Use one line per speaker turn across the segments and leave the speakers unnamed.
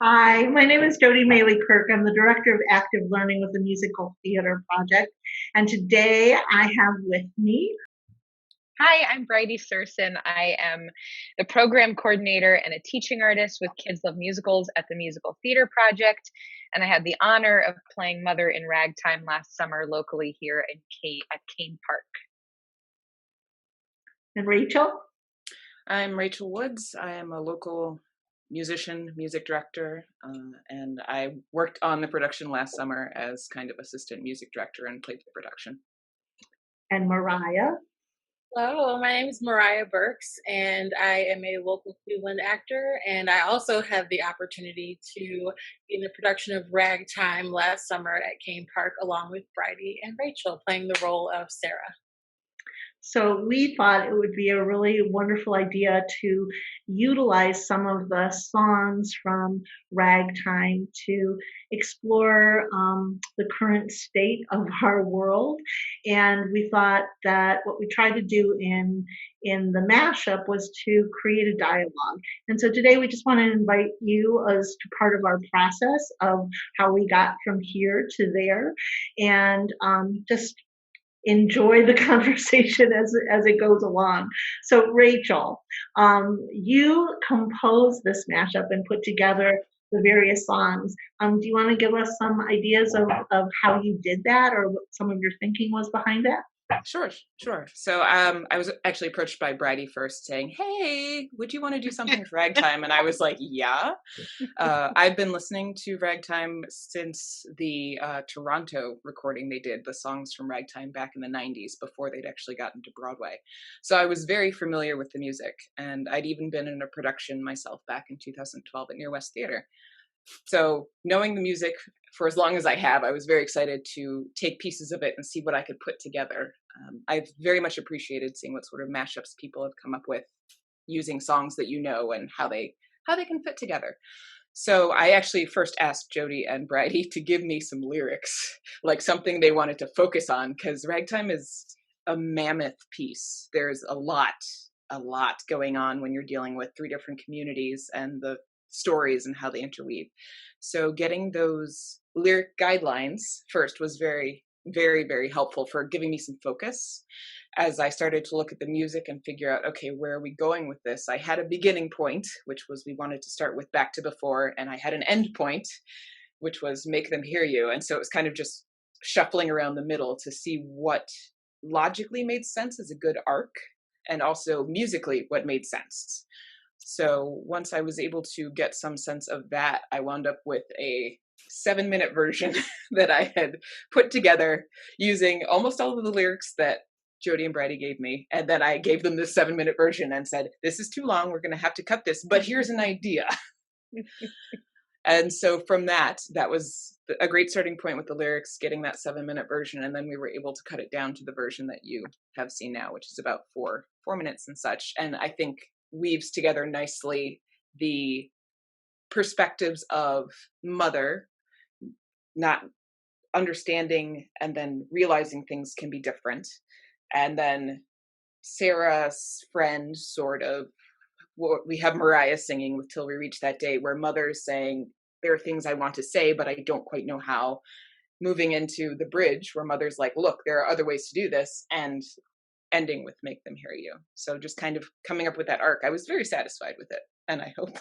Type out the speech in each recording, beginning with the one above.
Hi, my name is Jodi Maile Kirk. I'm the Director of Active Learning with the Musical Theater Project. And today I have with me,
Hi, I'm Bridie Surson. I am the program coordinator and a teaching artist with Kids Love Musicals at the Musical Theater Project. And I had the honor of playing Mother in Ragtime last summer locally here at Kane Park.
and Rachel.
I'm Rachel Woods. I am a local musician, music director, and I worked on the production last summer as kind of assistant music director and played the production.
And Mariah.
Hello, my name is Mariah Burks, and I am a local Cleveland actor. And I also had the opportunity to be in the production of Ragtime last summer at Kane Park, along with Bridie and Rachel, playing the role of Sarah.
So we thought it would be a really wonderful idea to utilize some of the songs from Ragtime to explore the current state of our world. And we thought that what we tried to do in the mashup was to create a dialogue. And so today we just want to invite you as to part of our process of how we got from here to there, and just enjoy the conversation as it goes along. So Rachel, you composed this mashup and put together the various songs. Do you want to give us some ideas of how you did that, or what some of your thinking was behind that?
Sure. So I was actually approached by Bridie first saying, "Hey, would you want to do something with Ragtime?" And I was like, "Yeah." I've been listening to Ragtime since the Toronto recording they did, the songs from Ragtime back in the 90s before they'd actually gotten to Broadway. So I was very familiar with the music, and I'd even been in a production myself back in 2012 at Near West Theater. So knowing the music for as long as I have, I was very excited to take pieces of it and see what I could put together. I've very much appreciated seeing what sort of mashups people have come up with using songs that you know and how they can fit together. So I actually first asked Jodi and Bridie to give me some lyrics, like something they wanted to focus on, because Ragtime is a mammoth piece. There's a lot going on when you're dealing with three different communities and the stories and how they interweave. So getting those lyric guidelines first was very, very, very helpful for giving me some focus as I started to look at the music and figure out, okay, where are we going with this? I had a beginning point, which was we wanted to start with Back to Before, and I had an end point, which was Make Them Hear You. And so it was kind of just shuffling around the middle to see what logically made sense as a good arc, and also musically what made sense. So once I was able to get some sense of that, I wound up with a 7-minute version that I had put together using almost all of the lyrics that Jodi and Bridie gave me. And then I gave them this 7-minute version and said, this is too long. We're going to have to cut this, but here's an idea. And so from that was a great starting point with the lyrics, getting that 7-minute version. And then we were able to cut it down to the version that you have seen now, which is about 4 minutes and such. And I think weaves together nicely the perspectives of Mother not understanding and then realizing things can be different, and then Sarah's friend, sort of, we have Mariah singing with Till We Reach That Day, where Mother's saying, there are things I want to say, but I don't quite know how, moving into the bridge where Mother's like, look, there are other ways to do this, and ending with Make Them Hear You. So just kind of coming up with that arc. I was very satisfied with it, and I hope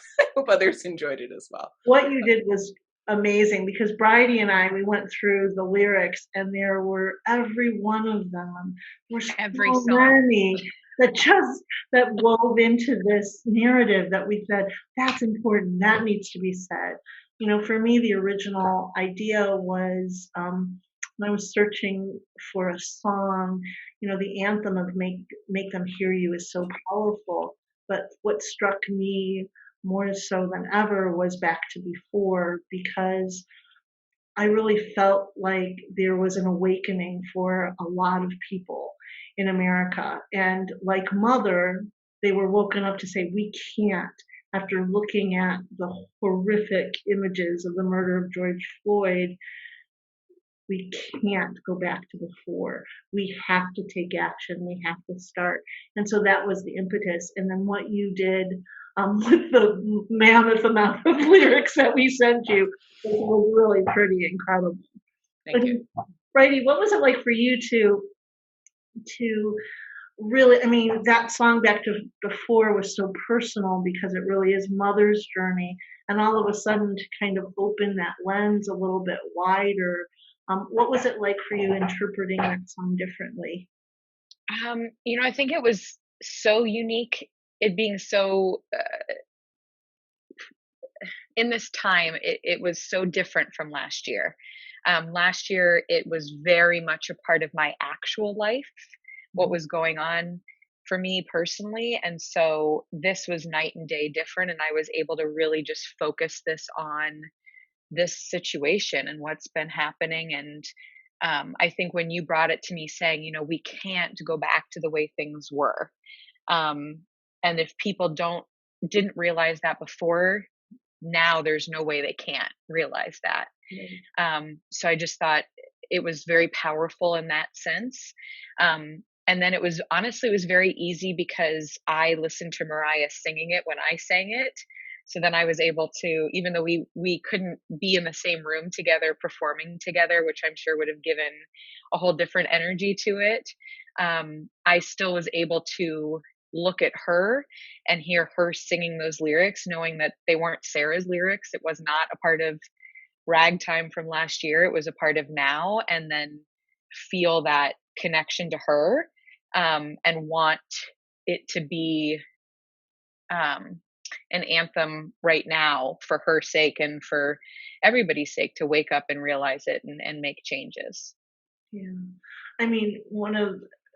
others enjoyed it as well.
What you did was amazing, because Bridie and I, we went through the lyrics, and there were every one of them were so many that wove into this narrative that we said, that's important, that needs to be said. You know, for me, the original idea was when I was searching for a song, you know, the anthem of Make Them Hear You is so powerful. But what struck me more so than ever was Back to Before, because I really felt like there was an awakening for a lot of people in America. And like Mother, they were woken up to say, we can't, after looking at the horrific images of the murder of George Floyd, we can't go back to before. We have to take action. We have to start. And so that was the impetus. And then what you did with the mammoth amount of lyrics that we sent you. It was really pretty incredible.
Thank you.
Bridie, what was it like for you to really, I mean, that song Back to Before was so personal because it really is mother's journey, and all of a sudden to kind of open that lens a little bit wider. What was it like for you interpreting that song differently?
I think it was so unique. It being so in this time, it was so different from last year. Last year, it was very much a part of my actual life, what was going on for me personally. And so this was night and day different. And I was able to really just focus this on this situation and what's been happening. And I think when you brought it to me saying, we can't go back to the way things were. And if people didn't realize that before, now there's no way they can't realize that. So I just thought it was very powerful in that sense. And then it was very easy because I listened to Mariah singing it when I sang it. So then I was able to, even though we couldn't be in the same room together, performing together, which I'm sure would have given a whole different energy to it, I still was able to look at her and hear her singing those lyrics, knowing that they weren't Sarah's lyrics. It was not a part of Ragtime from last year. It was a part of now, and then feel that connection to her, and want it to be an anthem right now for her sake and for everybody's sake to wake up and realize it and make changes.
Yeah. I mean,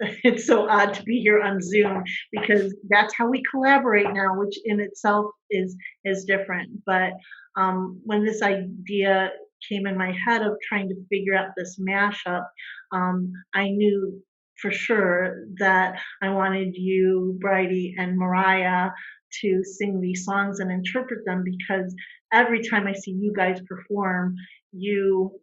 it's so odd to be here on Zoom because that's how we collaborate now, which in itself is different. But when this idea came in my head of trying to figure out this mashup, I knew for sure that I wanted you, Bridie, and Mariah to sing these songs and interpret them because every time I see you guys perform, you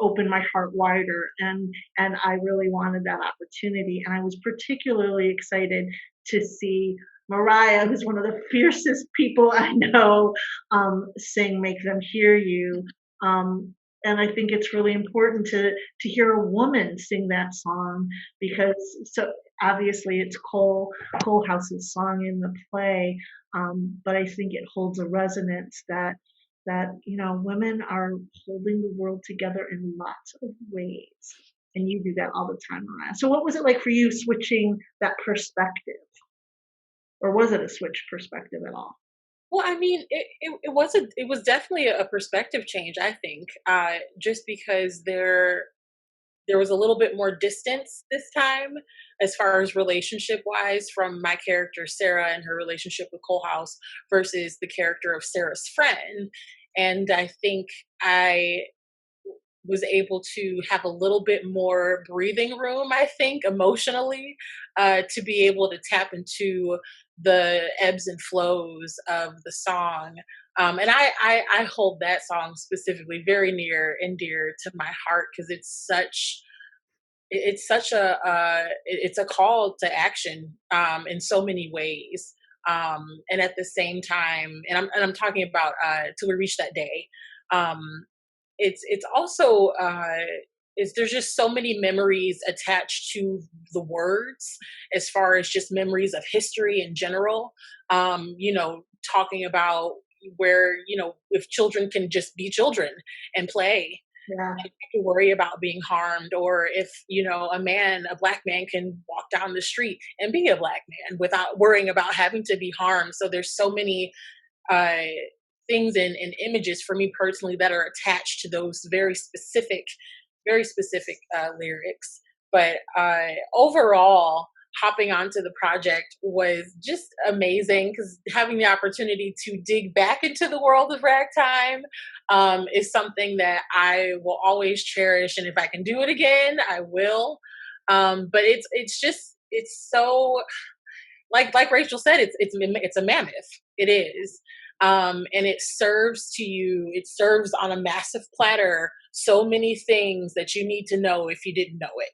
open my heart wider, and I really wanted that opportunity. And I was particularly excited to see Mariah, who's one of the fiercest people I know, sing "Make Them Hear You." And I think it's really important to hear a woman sing that song because so obviously it's Cole House's song in the play, but I think it holds a resonance that women are holding the world together in lots of ways, and you do that all the time, Mariah. So what was it like for you switching that perspective, or was it a switch perspective at all?
Well, I mean, it was definitely a perspective change, I think, just because there was a little bit more distance this time as far as relationship wise from my character Sarah and her relationship with Colehouse versus the character of Sarah's friend. And I think I was able to have a little bit more breathing room, I think, emotionally, to be able to tap into the ebbs and flows of the song. And I hold that song specifically very near and dear to my heart because it's a call to action in so many ways. And at the same time, and I'm talking about till we reach that day. It's also there's just so many memories attached to the words as far as just memories of history in general. Talking about where if children can just be children and play.
Yeah.
And to worry about being harmed, or if a black man can walk down the street and be a black man without worrying about having to be harmed. So there's so many things and images for me personally that are attached to those very specific lyrics. But overall, hopping onto the project was just amazing because having the opportunity to dig back into the world of Ragtime is something that I will always cherish. And if I can do it again, I will. But it's so like Rachel said, it's a mammoth. It is. And it serves on a massive platter so many things that you need to know if you didn't know it.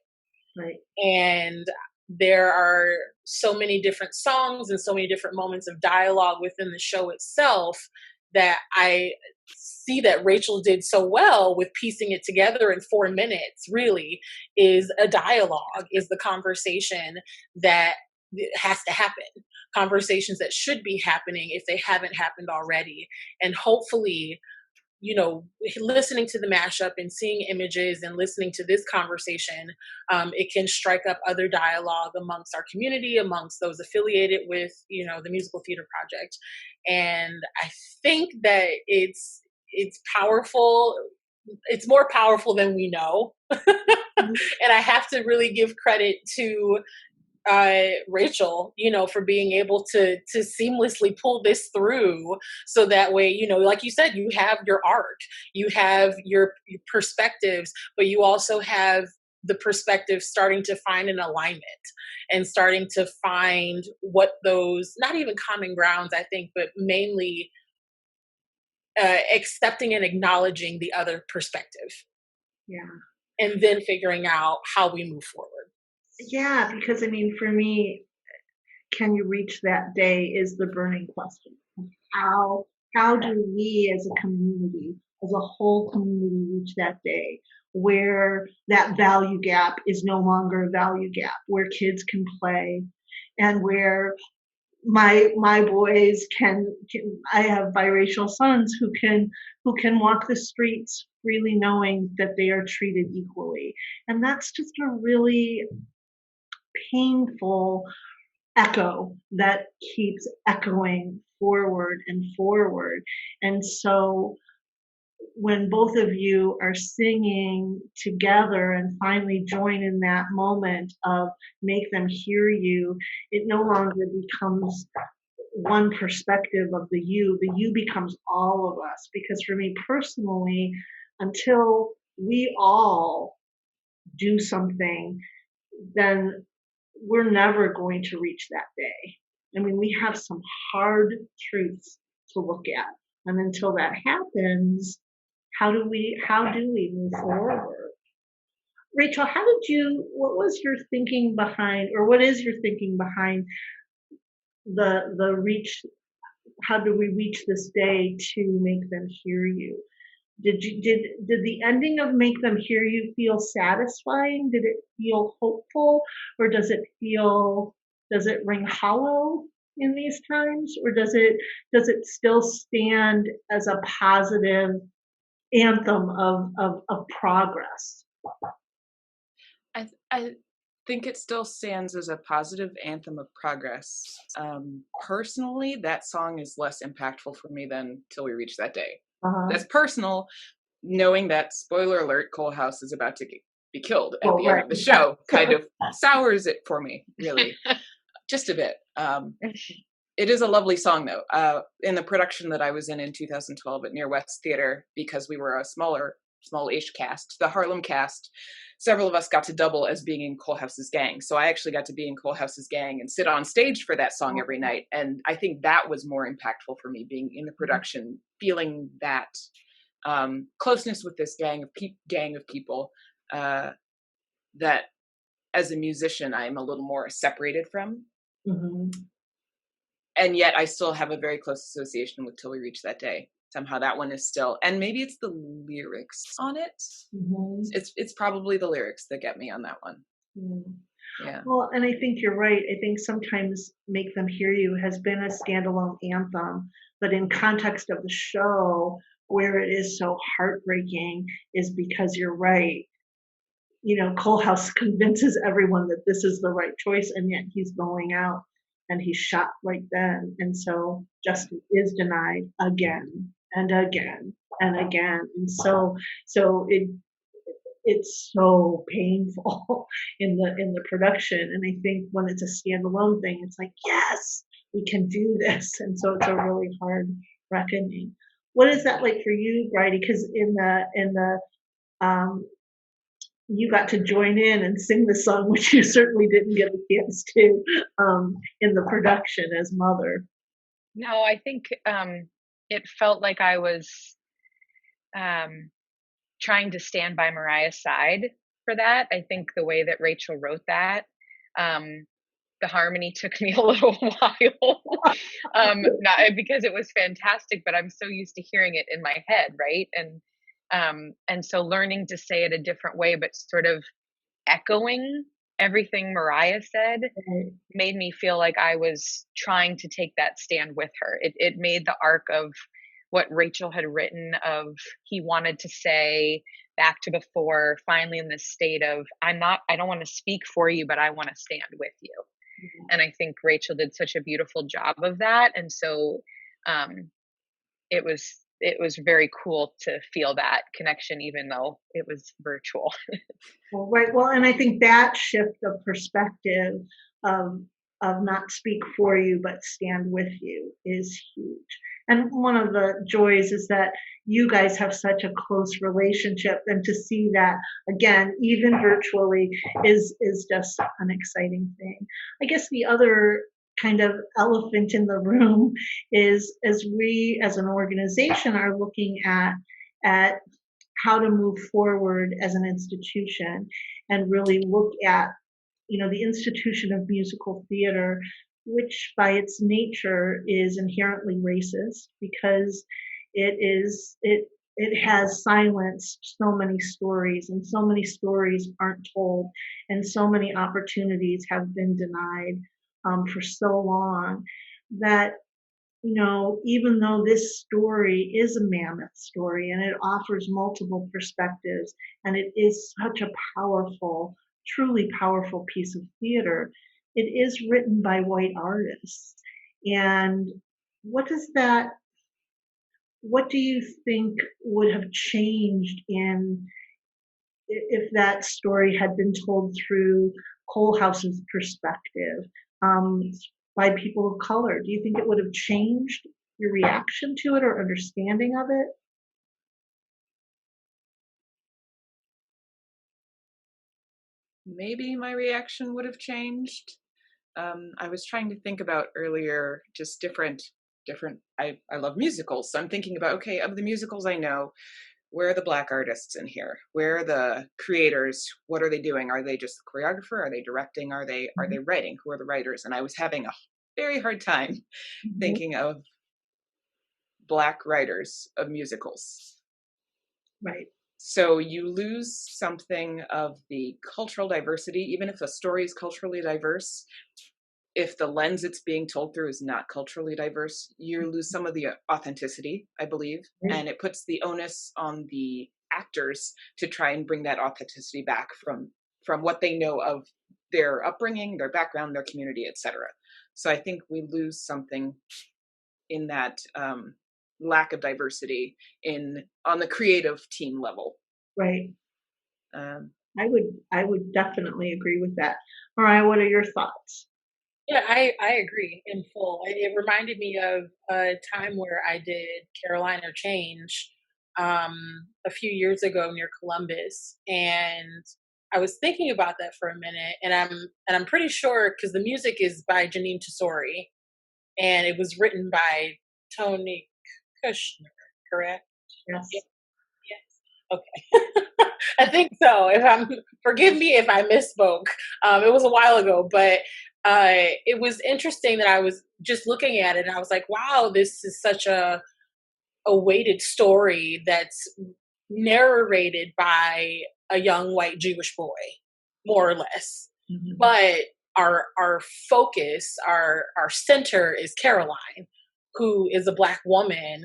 Right.
And there are so many different songs and so many different moments of dialogue within the show itself that I see that Rachel did so well with piecing it together in 4 minutes, really, is a dialogue, is the conversation that has to happen, conversations that should be happening if they haven't happened already. And hopefully, listening to the mashup and seeing images and listening to this conversation, it can strike up other dialogue amongst our community, amongst those affiliated with, the musical theater project. And I think that it's powerful. It's more powerful than we know. And I have to really give credit to Rachel, for being able to seamlessly pull this through, so that way, like you said, you have your art, you have your perspectives, but you also have the perspective starting to find an alignment and starting to find what those, not even common grounds, I think, but mainly accepting and acknowledging the other perspective.
Yeah.
And then figuring out how we move forward.
Yeah, because for me, can you reach that day is the burning question. How do we as a community, as a whole community, reach that day where that value gap is no longer a value gap, where kids can play, and where my boys can I have biracial sons who can walk the streets freely knowing that they are treated equally. And that's just a really painful echo that keeps echoing forward and forward. And so when both of you are singing together and finally join in that moment of make them hear you, it no longer becomes one perspective of the you becomes all of us. Because for me personally, until we all do something, then we're never going to reach that day. We have some hard truths to look at. And until that happens, how do we move forward? Rachel, what was your thinking behind, or what is your thinking behind the reach? How do we reach this day to make them hear you? Did the ending of Make Them Hear You feel satisfying? Did it feel hopeful, or does it ring hollow in these times, or does it still stand as a positive anthem of progress?
I think it still stands as a positive anthem of progress. Personally, that song is less impactful for me than Till We Reach That Day. That's personal, knowing that, spoiler alert, Cole House is about to be killed at the end of the show kind of sours it for me, really, just a bit. It is a lovely song, though. In the production that I was in 2012 at Near West Theater, because we were a small-ish cast, the Harlem cast, several of us got to double as being in Cole House's gang. So I actually got to be in Cole House's gang and sit on stage for that song every night. And I think that was more impactful for me, being in the production, feeling that closeness with this gang of people that as a musician, I am a little more separated from. Mm-hmm. And yet I still have a very close association with Till We Reach That Day. Somehow that one is still, and maybe it's the lyrics on it. Mm-hmm. It's probably the lyrics that get me on that one. Mm. Yeah.
Well, and I think you're right. I think sometimes Make Them Hear You has been a standalone anthem, but in context of the show, where it is so heartbreaking is because you're right. Cole House convinces everyone that this is the right choice, and yet he's going out and he's shot right then. And so justice is denied again and again and again. And so it's so painful in the production. And I think when it's a standalone thing, it's like, yes, we can do this. And so it's a really hard reckoning. What is that like for you, Bridie? Because in the you got to join in and sing the song, which you certainly didn't get a chance to in the production as mother.
No, I think it felt like I was trying to stand by Mariah's side for that. I think the way that Rachel wrote that The harmony took me a little while, not because it was fantastic, but I'm so used to hearing it in my head, right? And so learning to say it a different way, but sort of echoing everything Mariah said, made me feel like I was trying to take that stand with her. It made the arc of what Rachel had written of he wanted to say back to before, finally in this state of I don't want to speak for you, but I want to stand with you. Mm-hmm. And I think Rachel did such a beautiful job of that. And so it was very cool to feel that connection, even though it was virtual.
Well, right. Well, and I think that shift of perspective of not speak for you, but stand with you is huge. And one of the joys is that you guys have such a close relationship, and to see that again, even virtually, is just an exciting thing. I guess the other kind of elephant in the room is, as we as an organization are looking at how to move forward as an institution and really look at, the institution of musical theater, which by its nature is inherently racist because it has silenced so many stories, and so many stories aren't told, and so many opportunities have been denied for so long that, even though this story is a mammoth story and it offers multiple perspectives, and it is such a powerful, truly powerful piece of theater, it is written by white artists. And what do you think would have changed if that story had been told through Coalhouse's perspective, by people of color? Do you think it would have changed your reaction to it or understanding of it?
Maybe my reaction would have changed. I was trying to think about earlier, just different, I love musicals. So I'm thinking about, okay, of the musicals I know, where are the Black artists in here? Where are the creators? What are they doing? Are they just the choreographer? Are they directing? Are they writing? Who are the writers? And I was having a very hard time thinking of Black writers of musicals.
Right.
So you lose something of the cultural diversity, even if a story is culturally diverse. If the lens it's being told through is not culturally diverse, you lose some of the authenticity, I believe. Mm-hmm. And it puts the onus on the actors to try and bring that authenticity back from what they know of their upbringing, their background, their community, etc. So I think we lose something in that lack of diversity on the creative team level.
Right. I would definitely agree with that. Mariah, what are your thoughts?
Yeah, I agree in full. It reminded me of a time where I did Carolina Change a few years ago near Columbus, and I was thinking about that for a minute, and I'm pretty sure because the music is by Janine Tesori, and it was written by Tony Kushner, correct?
Yes.
Yes. Okay. I think so. Forgive me if I misspoke. It was a while ago, but it was interesting that I was just looking at it and I was like, wow, this is such a weighted story that's narrated by a young white Jewish boy, more or less. Mm-hmm. But our focus, our center is Caroline, who is a Black woman,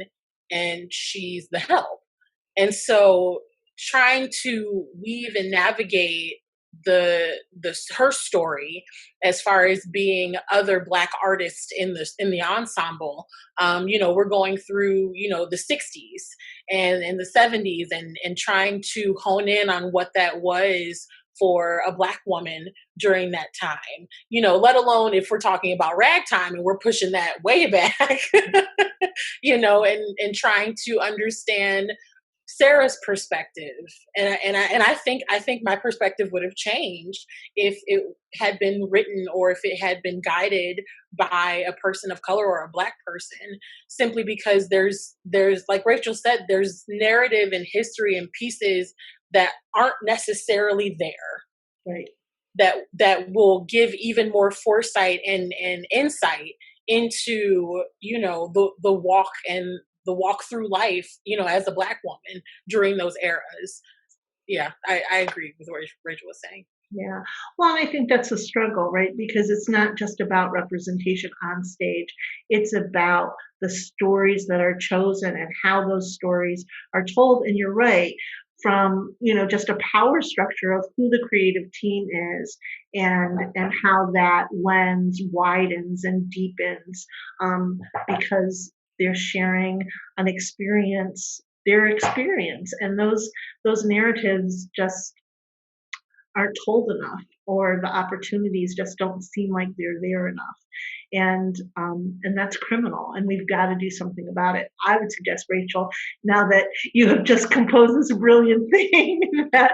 and she's the help. And so trying to weave and navigate her story as far as being other Black artists in the ensemble, we're going through the 60s and the 70s and trying to hone in on what that was for a Black woman during that time, let alone if we're talking about Ragtime and we're pushing that way back, and trying to understand Sarah's perspective, and I think my perspective would have changed if it had been written or if it had been guided by a person of color or a Black person, simply because there's like Rachel said, there's narrative and history and pieces that aren't necessarily there.
Right.
that will give even more foresight and insight into, you know, the walk and the walk through life, you know, as a Black woman during those eras. Yeah, I agree with what Rachel was saying.
Yeah. Well, and I think that's a struggle, right? Because it's not just about representation on stage. It's about the stories that are chosen and how those stories are told. And you're right, from, you know, just a power structure of who the creative team is and how that lens widens and deepens, because they're sharing an experience, their experience. And those narratives just aren't told enough, or the opportunities just don't seem like they're there enough. And that's criminal, and we've got to do something about it. I would suggest, Rachel, now that you have just composed this brilliant thing, that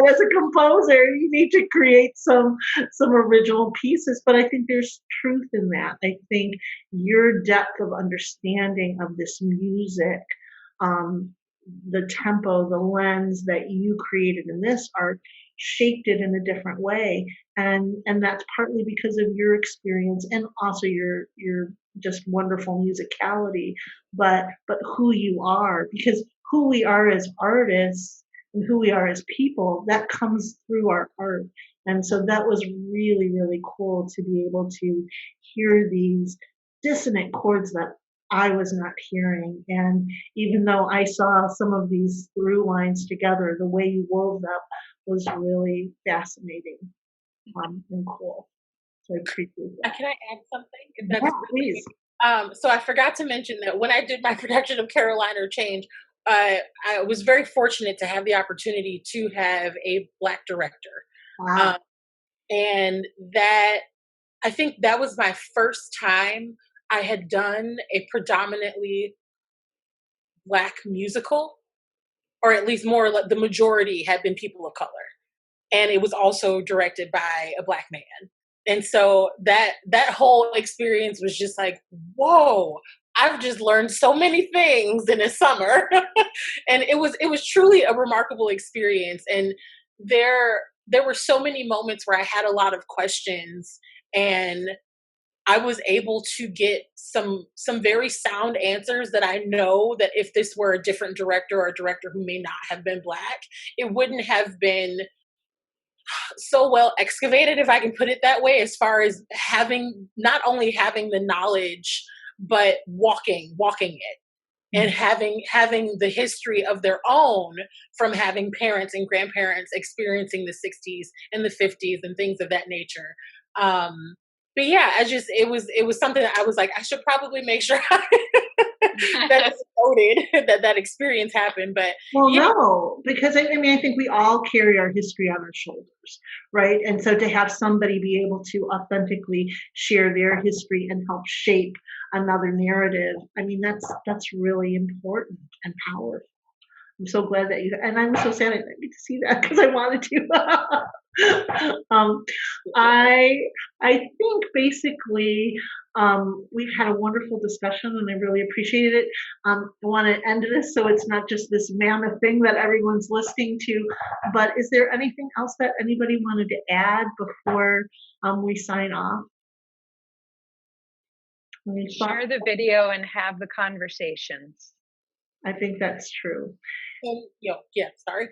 as a composer you need to create some original pieces. But I think there's truth in that. I think your depth of understanding of this music, the tempo, the lens that you created in this art shaped it in a different way, and that's partly because of your experience and also your just wonderful musicality, but who you are, because who we are as artists and who we are as people, that comes through our art. And so that was really, really cool to be able to hear these dissonant chords that I was not hearing. And even though I saw some of these through lines together, the way you wove them was really fascinating, and cool. So I appreciate that.
Can I add something?
Yeah, please.
So I forgot to mention that when I did my production of Carolina Change, I was very fortunate to have the opportunity to have a Black director.
Wow.
And that, I think that was my first time I had done a predominantly Black musical, or at least more, the majority had been people of color. And it was also directed by a Black man. And so that whole experience was just like, whoa, I've just learned so many things in a summer. And it was truly a remarkable experience. And there were so many moments where I had a lot of questions, and I was able to get some very sound answers that I know that if this were a different director, or a director who may not have been Black, it wouldn't have been so well excavated, if I can put it that way, as far as not only having the knowledge, but walking it, and having the history of their own, from having parents and grandparents experiencing the 60s and the 50s and things of that nature. But yeah, it was something that I was like, I should probably make sure that it's noted that experience happened. But
well, yeah. No, because I mean, I think we all carry our history on our shoulders, right? And so to have somebody be able to authentically share their history and help shape another narrative, I mean, that's really important and powerful. I'm so glad that and I'm so sad I didn't get to see that, because I wanted to. I think basically we've had a wonderful discussion, and I really appreciated it. I want to end this so it's not just this mammoth thing that everyone's listening to, but is there anything else that anybody wanted to add before we sign off?
Share the video and have the conversations.
I think that's true.
Sorry.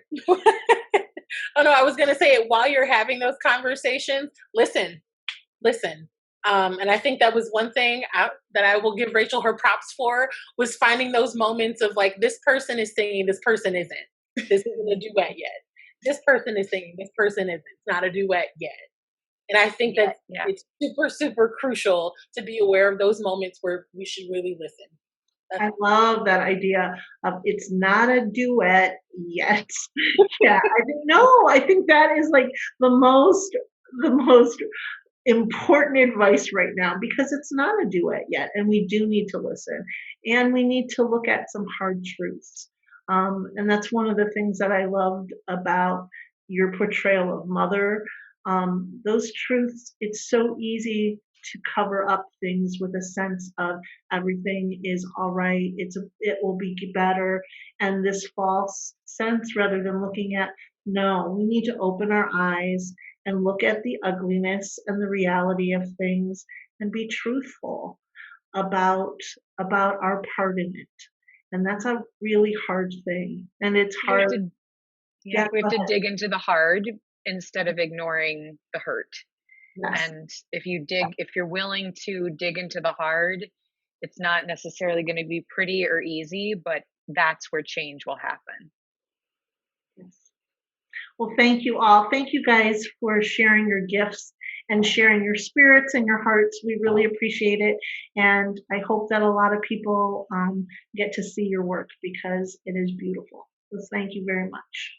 Oh no, I was going to say it, while you're having those conversations, listen. And I think that was one thing that I will give Rachel her props for, was finding those moments of like, this person is singing, this person isn't. This isn't a duet yet. This person is singing, this person isn't. It's not a duet yet. And I think that it's super, super crucial to be aware of those moments where we should really listen.
I love that idea of it's not a duet yet. Yeah, I think that is like the most important advice right now, because it's not a duet yet, and we do need to listen, and we need to look at some hard truths. And that's one of the things that I loved about your portrayal of Mother. Those truths, it's so easy to cover up things with a sense of everything is all right, it will be better, and this false sense, rather than looking at, no, we need to open our eyes and look at the ugliness and the reality of things and be truthful about our part in it. And that's a really hard thing. And it's hard.
We have to dig into the hard instead of ignoring the hurt. Yes. And if you're willing to dig into the hard, it's not necessarily going to be pretty or easy, but that's where change will happen.
Yes. Well, thank you all. Thank you guys for sharing your gifts and sharing your spirits and your hearts. We really appreciate it. And I hope that a lot of people get to see your work because it is beautiful. So thank you very much.